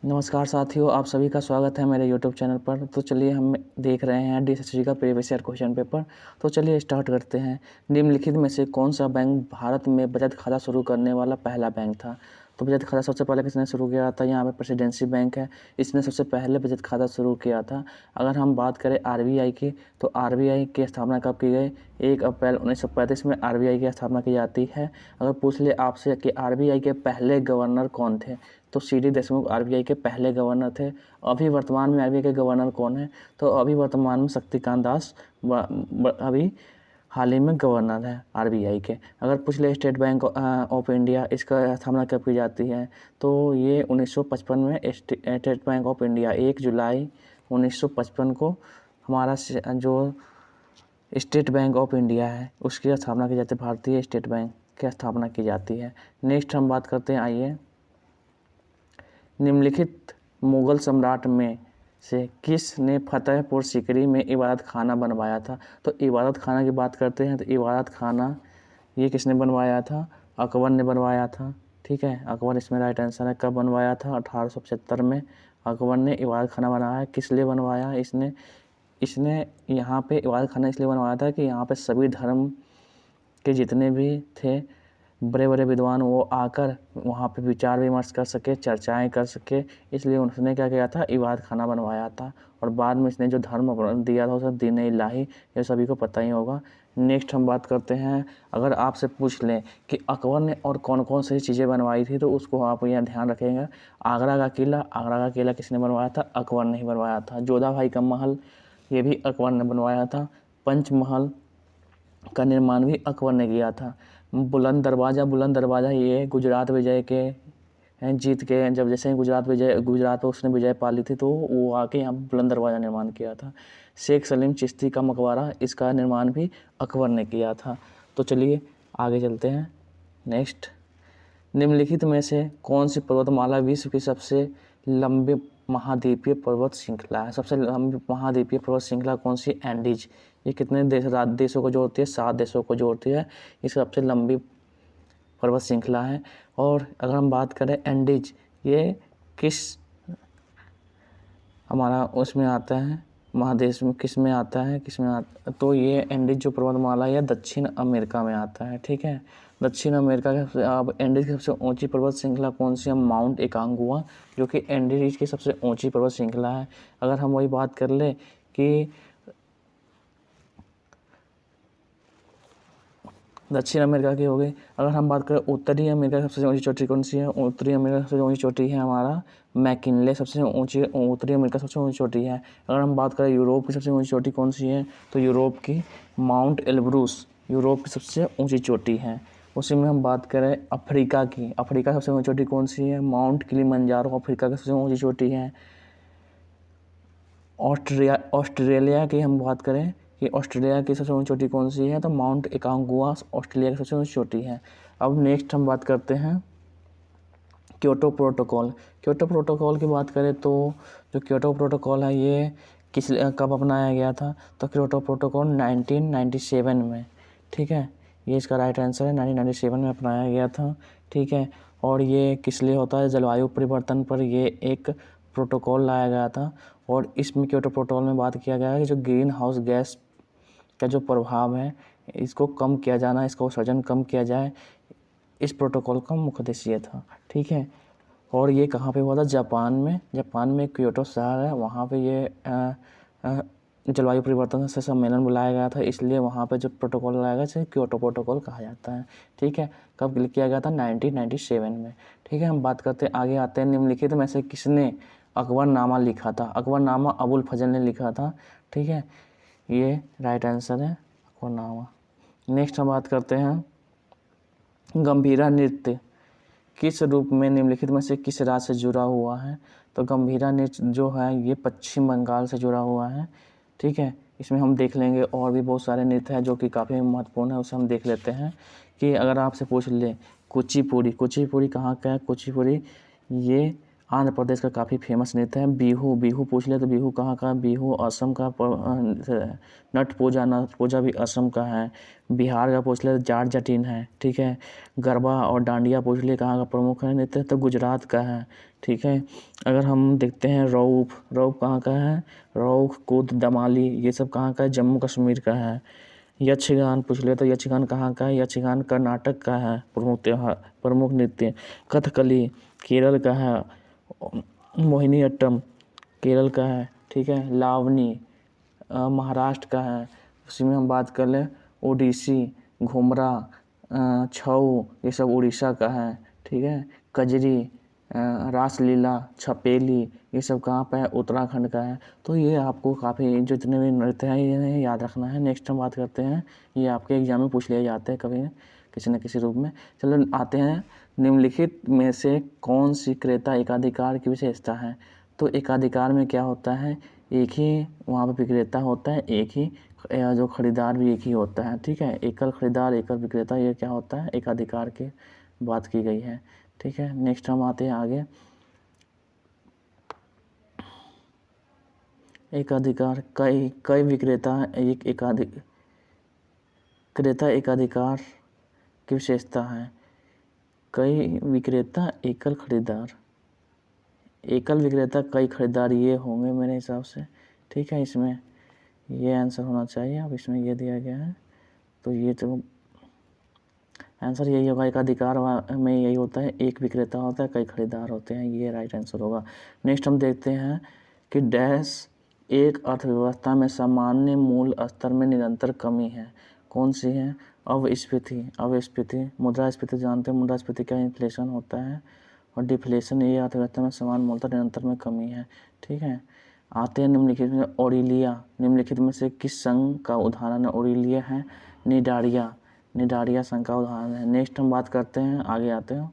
नमस्कार साथियों, आप सभी का स्वागत है मेरे यूट्यूब चैनल पर। तो चलिए हम देख रहे हैं DSSC का प्रीवियस ईयर क्वेश्चन पेपर। तो चलिए स्टार्ट करते हैं। निम्नलिखित में से कौन सा बैंक भारत में बचत खाता शुरू करने वाला पहला बैंक था? तो बचत खाता सबसे पहले किसने शुरू किया था? यहाँ पे प्रेसिडेंसी बैंक है, इसने सबसे पहले बचत खाता शुरू किया था। अगर हम बात करें RBI की, तो RBI की स्थापना कब की गई? 1 अप्रैल 1935 में RBI की स्थापना की जाती है। अगर पूछ ले आपसे कि RBI के पहले गवर्नर कौन थे, तो CD देशमुख RBI के पहले गवर्नर थे। अभी वर्तमान में RBI के गवर्नर कौन है? तो अभी वर्तमान में शक्तिकांत दास अभी हाल ही में गवर्नर है RBI के। अगर पूछ ले स्टेट बैंक ऑफ इंडिया, इसका स्थापना कब की जाती है? तो ये 1955 में स्टेट बैंक ऑफ इंडिया 1 जुलाई 1955 को हमारा जो स्टेट बैंक ऑफ इंडिया है उसकी स्थापना की जाती है। भारतीय स्टेट बैंक की स्थापना की जाती है। नेक्स्ट हम बात करते हैं, आइए, निम्नलिखित मुगल सम्राट में से किसने फतेहपुर सीकरी में इबादत खाना बनवाया था? तो इबादत खाना की बात करते हैं तो इबादत खाना ये किसने बनवाया था? अकबर ने बनवाया था। ठीक है, अकबर इसमें राइट आंसर है। कब बनवाया था? 1875 में अकबर ने इबादत खाना बनाया। किस लिए बनवाया? इसने यहाँ पे इबादत खाना इसलिए बनवाया था कि यहाँ पे सभी धर्म के जितने भी थे बड़े बड़े विद्वान वो आकर वहाँ पे विचार विमर्श कर सके, चर्चाएं कर सके, इसलिए उसने क्या किया था? इबादत खाना बनवाया था। और बाद में इसने जो धर्म दिया था उसे दीन इलाही, ये सभी को पता ही होगा। नेक्स्ट हम बात करते हैं, अगर आपसे पूछ लें कि अकबर ने और कौन कौन सी चीज़ें बनवाई थी, तो उसको आप यहाँ ध्यान रखेंगे। आगरा का किला किसने बनवाया था? अकबर ने ही बनवाया था। जोधा भाई का महल, ये भी अकबर ने बनवाया था। पंचमहल का निर्माण भी अकबर ने किया था। बुलंद दरवाज़ा ये गुजरात विजय के जीत के जब जैसे ही गुजरात पर उसने विजय पा ली थी, तो वो आके यहाँ बुलंद दरवाज़ा निर्माण किया था। शेख सलीम चिश्ती का मकबरा, इसका निर्माण भी अकबर ने किया था। तो चलिए आगे चलते हैं। नेक्स्ट, निम्नलिखित में से कौन सी पर्वतमाला विश्व की सबसे लंबी महाद्वीपीय पर्वत श्रृंखला है? सबसे लंबी महाद्वीपीय पर्वत श्रृंखला कौन सी? एंडीज। ये कितने देशों को जोड़ती है? 7 देशों को जोड़ती है। ये सबसे लंबी पर्वत श्रृंखला है। और अगर हम बात करें एंडीज, ये किस हमारा उसमें आता है, महादेश में किस में आता है, तो ये एंडीज जो पर्वतमाला है दक्षिण अमेरिका में आता है। ठीक है, दक्षिण अमेरिका के अब एंडीज की सबसे ऊंची पर्वत श्रृंखला कौन सी है? माउंट एकांगुआ, जो कि एंडीज की सबसे ऊंची पर्वत श्रृंखला है। अगर हम वही बात कर ले कि दक्षिण अमेरिका की हो गई, अगर हम बात करें उत्तरी अमेरिका की सबसे ऊंची चोटी कौन सी है? उत्तरी अमेरिका की सबसे ऊंची चोटी है हमारा मैकिनले, सबसे ऊंची उत्तरी अमेरिका सबसे ऊंची चोटी है। अगर हम बात करें यूरोप की सबसे ऊंची चोटी कौन सी है, तो यूरोप की माउंट एल्ब्रूस यूरोप की सबसे ऊंची चोटी है। उसी में हम बात करें अफ्रीका की, अफ्रीका सबसे ऊंची चोटी कौन सी है? माउंट किलिमंजारो अफ्रीका की सबसे ऊंची चोटी है। ऑस्ट्रेलिया की हम बात करें कि ऑस्ट्रेलिया की सबसे ऊंची चोटी कौन सी है, तो माउंट एकांगुआ ऑस्ट्रेलिया की सबसे ऊंची चोटी है। अब नेक्स्ट हम बात करते हैं क्योटो प्रोटोकॉल की बात करें तो जो क्योटो प्रोटोकॉल है ये कब अपनाया गया था? तो क्योटो प्रोटोकॉल 1997 में। ठीक है, ये इसका राइट आंसर है, 1997 में अपनाया गया था। ठीक है, और ये किस लिए होता है? जलवायु परिवर्तन पर ये एक प्रोटोकॉल लाया गया था। और इसमें क्योटो प्रोटोकॉल में बात किया गया है कि जो ग्रीन हाउस गैस का जो प्रभाव है इसको कम किया जाना, इसका उत्सर्जन कम किया जाए, इस प्रोटोकॉल का मुख्य उद्देश्य ये था। ठीक है, और ये कहाँ पे हुआ था? जापान में क्योटो शहर है, वहाँ पे ये जलवायु परिवर्तन से सम्मेलन बुलाया गया था, इसलिए वहाँ पे जो प्रोटोकॉल लाया गया इसे क्योटो प्रोटोकॉल कहा जाता है। ठीक है, कब किया गया था? 1997 में। ठीक है, हम बात करते हैं, आगे आते हैं, निम्नलिखित में से किसने अकबरनामा लिखा था? अकबरनामा अबुल फजल ने लिखा था। ठीक है, ये राइट आंसर है अकबरनामा। नेक्स्ट हम बात करते हैं गंभीरा नृत्य किस रूप में निम्नलिखित में से किस राज्य से जुड़ा हुआ है? तो गंभीरा नृत्य जो है ये पश्चिम बंगाल से जुड़ा हुआ है। ठीक है, इसमें हम देख लेंगे और भी बहुत सारे नृत्य हैं जो कि काफ़ी महत्वपूर्ण है, उसे हम देख लेते हैं। कि अगर आपसे पूछ ले कुचिपुड़ी कहाँ का है? कुचिपुड़ी ये आंध्र प्रदेश का काफ़ी फेमस नृत्य है। बिहू पूछ ले तो बिहू कहाँ का? बिहू असम का। नट पूजा भी असम का है। बिहार का पूछ ले तो जाट जटिन है। ठीक है, गरबा और डांडिया पूछ ले कहाँ का प्रमुख है नृत्य? तो गुजरात का है। ठीक है। अगर हम देखते हैं रऊफ, रऊफ कहाँ का है? रऊफ, कूद, दमाली, ये सब कहाँ का है? जम्मू कश्मीर का है। यक्षगान पूछ ले तो यक्षगान कहाँ का है? यक्षगान कर्नाटक का है प्रमुख त्योहार, प्रमुख नृत्य। कथकली केरल का है। मोहिनीअट्टम केरल का है, ठीक है। लावनी महाराष्ट्र का है। उसी में हम बात कर लें ओडिसी, घुमरा, छऊ, ये सब उड़ीसा का है, ठीक है। कजरी, रासलीला, छपेली, ये सब कहाँ पे है? उत्तराखंड का है। तो ये आपको काफ़ी जितने भी नृत्य हैं ये याद रखना है। नेक्स्ट हम बात करते हैं, ये आपके एग्जाम में पूछ लिए जाते हैं कभी किसी न किसी रूप में। चलो आते हैं, निम्नलिखित में से कौन सी क्रेता एकाधिकार की विशेषता है? तो एकाधिकार में क्या होता है? एक ही वहाँ पे विक्रेता होता है, एक ही जो खरीदार भी एक ही होता है, ठीक है। एकल खरीदार एकल विक्रेता, ये क्या होता है? एकाधिकार की बात की गई है, ठीक है। नेक्स्ट हम आते हैं आगे, एकाधिकार कई कई विक्रेता एक एकाधिक क्रेता एकाधिकार की विशेषता है। कई विक्रेता एकल खरीदार, एकल विक्रेता कई खरीदार ये होंगे मेरे हिसाब से, ठीक है। इसमें ये आंसर होना चाहिए। अब इसमें ये दिया गया है तो ये तो आंसर यही होगा। एकाधिकार में यही होता है, एक विक्रेता होता है, कई खरीदार होते हैं, ये राइट आंसर होगा। नेक्स्ट हम देखते हैं कि डैश एक अर्थव्यवस्था में सामान्य मूल स्तर में निरंतर कमी है, कौन सी है? अवस्फीति, अवस्फीति, मुद्रास्फीति जानते हैं, मुद्रास्फीति क्या? इन्फ्लेशन होता है। और डिफ्लेशन ये अर्थव्यवस्था में समान मूलतः निरंतर में कमी है, ठीक है। आते हैं निम्नलिखित में ओरिलिया, निम्नलिखित में से किस संघ का उदाहरण है? ओरिलिया है निडारिया, निडारिया संघ का उदाहरण है। नेक्स्ट हम बात करते हैं, आगे आते हैं,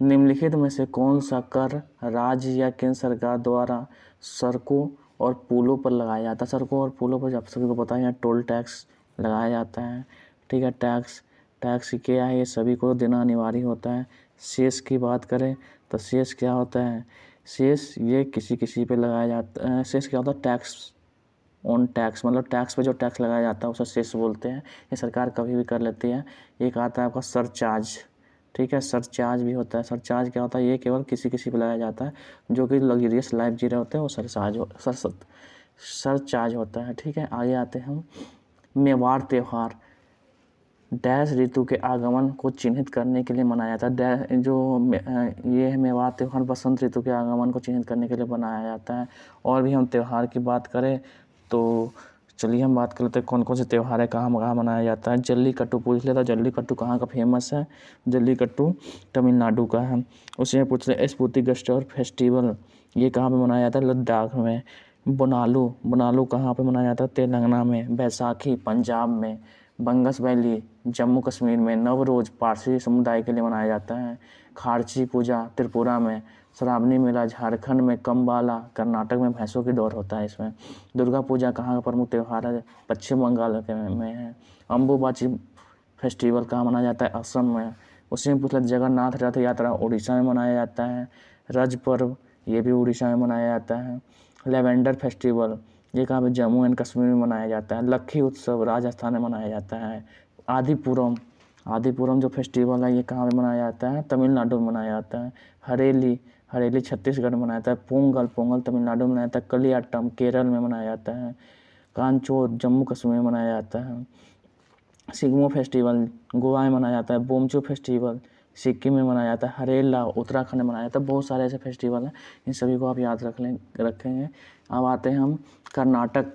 निम्नलिखित में से कौन सा कर राज्य या केंद्र सरकार द्वारा सड़कों और पुलों पर लगाया जाता है? सड़कों और पुलों पर आप सभी को पता है यहाँ टोल टैक्स लगाया जाता है, ठीक है। टैक्स, टैक्स क्या है? ये सभी को देना अनिवार्य होता है। सेस की बात करें तो सेस क्या होता है? सेस ये किसी किसी पे लगाया जाता है। सेस क्या होता है? टैक्स ऑन टैक्स, मतलब टैक्स पे जो टैक्स लगाया जाता है उसे सेस बोलते हैं। ये सरकार कभी भी कर लेती है। एक आता है आपका सरचार्ज, ठीक है। सरचार्ज भी होता है। सरचार्ज क्या होता है? ये केवल किसी किसी पे लगाया जाता है जो कि लग्जरियस लाइफ जी रहे होते हैं, वो सरचार्ज होता है, ठीक है। आगे आते हैं हम, मेवाड़ त्यौहार डैश ऋतु के आगमन को चिन्हित करने के लिए मनाया जाता है। ये है मेवाड़ त्यौहार बसंत ऋतु के आगमन को चिन्हित करने के लिए बनाया जाता है। और भी हम त्यौहार की बात करें तो चलिए हम बात कर लेते हैं कौन कौन से त्यौहार है, कहाँ कहाँ मनाया जाता है। जल्लीकट्टू पूछ लेता, जल्लीकट्टू कहाँ का फेमस है? जल्लीकट्टू तमिलनाडु का है। उसी में पूछ ले स्पुतिगस्टर फेस्टिवल, ये कहाँ पे मनाया जाता है? लद्दाख में। बोनालू, बोनालू कहाँ पे मनाया जाता है? तेलंगाना में। बैसाखी पंजाब में। बंगस वैली जम्मू कश्मीर में। नवरोज पारसी समुदाय के लिए मनाया जाता है। खारची पूजा त्रिपुरा में। श्रावणी मेला झारखंड में। कम्बाला कर्नाटक में भैंसों की दौड़ होता है इसमें। दुर्गा पूजा कहाँ का प्रमुख त्यौहार है? पश्चिम बंगाल में है। अम्बुबाची फेस्टिवल कहाँ मनाया जाता है? असम में। उसी में पूछा जगन्नाथ रथ यात्रा उड़ीसा में मनाया जाता है। रज पर्व ये भी उड़ीसा में मनाया जाता है। लेवेंडर फेस्टिवल ये कहाँ पे? जम्मू एंड कश्मीर में मनाया जाता है। लक्खी उत्सव राजस्थान में मनाया जाता है। आदिपुरम, आदिपुरम जो फेस्टिवल है ये कहाँ पे मनाया जाता है? तमिलनाडु में मनाया जाता है। हरेली, हरेली छत्तीसगढ़ में मनाया जाता है। पोंगल, पोंगल तमिलनाडु में मनाया जाता है। कलियाट्टम केरल में मनाया जाता है। कांचोर जम्मू कश्मीर में मनाया जाता है। सिग्मो फेस्टिवल गोवा में मनाया जाता है। बोमचो फेस्टिवल सिक्किम में मनाया जाता है। हरेला उत्तराखंड में मनाया जाता है। बहुत सारे ऐसे फेस्टिवल हैं, इन सभी को आप याद रखेंगे। अब आते हैं हम, कर्नाटक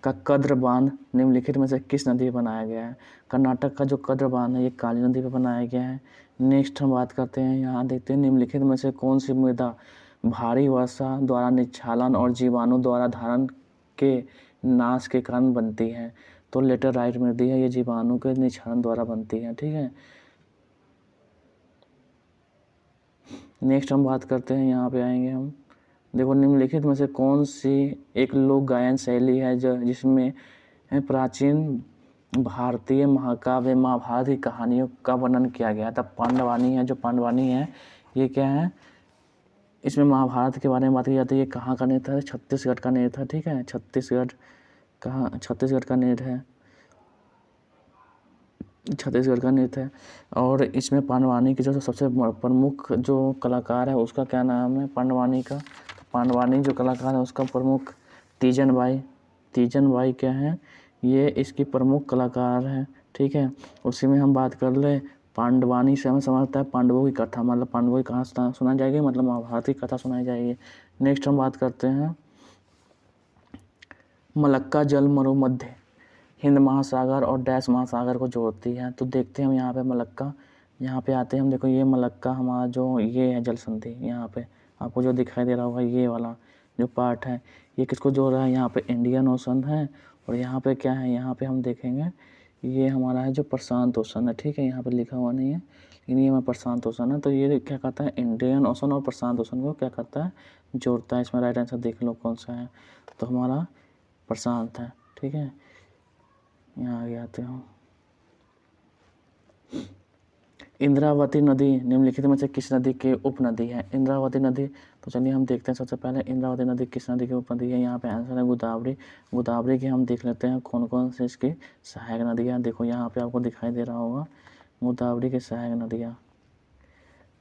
का कद्र बांध निम्नलिखित में से किस नदी पर बनाया गया है? कर्नाटक का जो कद्र बांध है ये काली नदी पर बनाया गया है। नेक्स्ट हम बात करते हैं, यहाँ देखते हैं निम्नलिखित में से कौन सी मृदा भारी वर्षा द्वारा निक्षालन और जीवाणु द्वारा धारण के नाश के कारण बनती है? तो लेटराइट मृदा है, ये जीवाणु के निक्षालन द्वारा बनती है, ठीक है। नेक्स्ट हम बात करते हैं, यहाँ पे आएंगे हम, देखो निम्नलिखित में से कौन सी एक लोक गायन शैली है जिसमें प्राचीन भारतीय महाकाव्य महाभारत की कहानियों का वर्णन किया गया था? पांडवानी है, जो पांडवानी है ये क्या है? इसमें महाभारत के बारे में बात की जाती है। ये कहाँ का नृत्य है? छत्तीसगढ़ का नृत्य है, ठीक है। छत्तीसगढ़ कहाँ? छत्तीसगढ़ का नृत्य है। छत्तीसगढ़ का नृत्य है। और इसमें पांडवानी की जो सबसे प्रमुख जो कलाकार है उसका क्या नाम है पांडवानी का। पांडवानी जो कलाकार है उसका प्रमुख तीजन बाई क्या है, ये इसकी प्रमुख कलाकार है। ठीक है, उसी में हम बात कर ले पांडवानी से हमें समझता है पांडवों की कथा, मतलब पांडवों की कथा सुनाई जाएगी, मतलब महाभारत की कथा सुनाई जाएगी। नेक्स्ट हम बात करते हैं मलक्का जल मरुमध्य हिंद महासागर और डैश महासागर को जोड़ती है। तो देखते हैं हम यहाँ पे मलक्का, यहाँ पे आते हैं हम, देखो ये मलक्का हमारा जो ये है जल संधि, यहाँ पे आपको जो दिखाई दे रहा होगा ये वाला जो पार्ट है ये किसको जोड़ रहा है, यहाँ पे इंडियन ओशन है और यहाँ पे क्या है, यहाँ पे हम देखेंगे ये हमारा है जो प्रशांत ओशन है। ठीक है, यहाँ पे लिखा हुआ नहीं है लेकिन ये हमारा प्रशांत ओशन है। तो ये क्या कहता है, इंडियन ओशन और प्रशांत ओशन को क्या करता है, जोड़ता है। इसमें राइट आंसर देख लो कौन सा है, तो हमारा प्रशांत है। ठीक है, यहाँ आगे आते हो, इंद्रावती नदी निम्नलिखित में से किस नदी की उपनदी है। इंद्रावती नदी, तो चलिए हम देखते हैं सबसे पहले इंद्रावती नदी किस नदी की उपनदी है। यहाँ पे आंसर है गोदावरी। गोदावरी की हम देख लेते हैं कौन कौन से इसकी सहायक नदियाँ, देखो यहाँ पे आपको दिखाई दे रहा होगा गोदावरी की सहायक नदियाँ।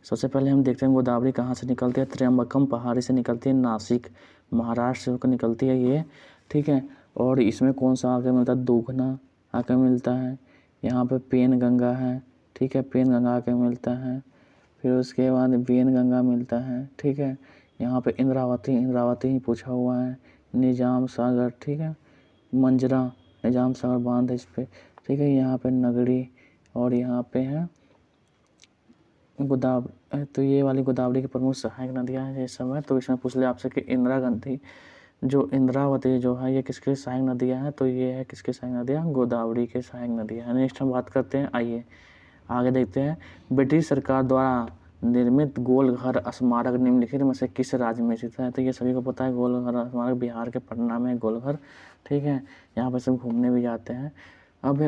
सबसे पहले हम देखते हैं गोदावरी कहाँ से निकलती है, त्र्यंबकम पहाड़ी से निकलती है, नासिक महाराष्ट्र से होकर निकलती है ये। ठीक है, और इसमें कौन सा आके मिलता है, दूधना आके मिलता है, यहाँ पे पेन गंगा है। ठीक है, पेन गंगा आके मिलता है, फिर उसके बाद बेन गंगा मिलता है। ठीक है, यहाँ पे इंद्रावती ही पूछा हुआ है, निजाम सागर। ठीक है, मंजरा निजाम सागर बांध है इस पर। ठीक है, यहाँ पे नगरी और यहाँ पे है गोदावरी। तो ये वाली गोदावरी की प्रमुख सहायक नदियाँ हैं ये सब है। तो इसमें पूछ ले आपसे कि इंद्रावती जो है ये किसकी सहायक नदियाँ हैं, तो ये है किसकी सहायक नदियाँ, गोदावरी के सहायक नदियाँ हैं। नेक्स्ट हम बात करते हैं, आइए आगे देखते हैं, ब्रिटिश सरकार द्वारा निर्मित गोल घर स्मारक निम्नलिखित में से किस राज्य में स्थित है। तो ये सभी को पता है, गोल घर स्मारक बिहार के पटना में गोल घर। ठीक है, यहाँ पर सब घूमने भी जाते हैं। अब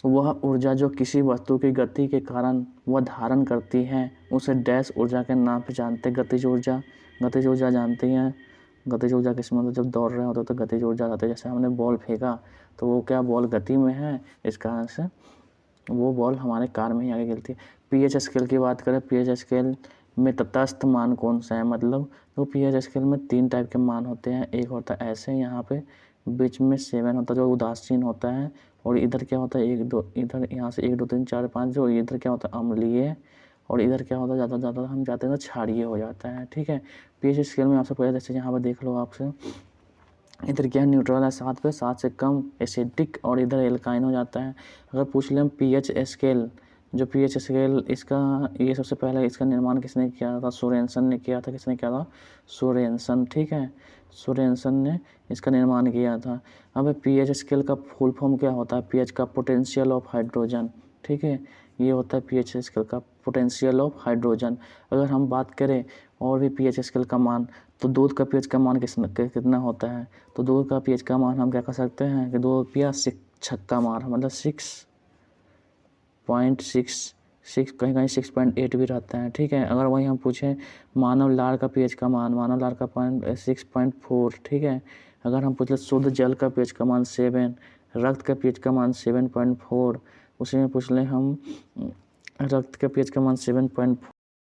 वह ऊर्जा जो किसी वस्तु की गति के कारण वह धारण करती है उसे डैश ऊर्जा के नाम से जानते हैं, गतिज ऊर्जा जानती हैं। गतिज ऊर्जा किस मतलब जब दौड़ रहे होते तो गतिज ऊर्जा आती है, जैसे हमने बॉल फेंका तो वो क्या बॉल गति में है, इस कारण से वो बॉल हमारे कार में ही आगे गिरती है। पीएच स्केल की बात करें, पीएच स्केल में तटस्थ मान कौन सा है, मतलब तो पीएच स्केल में 3 टाइप के मान होते हैं। एक होता है ऐसे, यहाँ पे बीच में 7 होता है जो उदासीन होता है, और इधर क्या होता है 1 2, इधर यहाँ से 1 2 3 4 5 जो इधर क्या होता है अम्लीय, और इधर क्या होता है ज़्यादा हम जाते हैं तो क्षारीय हो जाता है। ठीक है, पीएच स्केल में आपसे पहले जैसे यहाँ पर देख लो आपसे, इधर क्या न्यूट्रल है 7 पे, 7 से कम एसिडिक, और इधर एल्काइन हो जाता है। अगर पूछ लें पीएच स्केल, जो पीएच स्केल इसका ये सबसे पहले इसका निर्माण किसने किया था, सोरेनसन ने किया था। किसने किया था, सोरेनसन। ठीक है, सोरेनसन ने इसका निर्माण किया था। अब पीएच स्केल का फुल फॉर्म क्या होता है, पीएच का पोटेंशियल ऑफ हाइड्रोजन। ठीक है, ये होता है पीएच स्केल का पोटेंशियल ऑफ हाइड्रोजन। अगर हम बात करें और भी पीएच स्केल का मान, तो दूध का पीएच का मान कितना होता है, तो दूध का पीएच का मान हम क्या कर सकते हैं कि 2 रुपया 6 का मान मतलब 6.66, कहीं कहीं 6.8 भी रहता है। ठीक है, अगर वही हम पूछें मानव लार का पीएच का मान, मानव लार का 6.4। ठीक है, अगर हम पूछ लें शुद्ध जल का पीएच का मान 7, रक्त का पीएच का मान 7.4, उसी में पूछ लें हम रक्त का पीएच का मान 7.4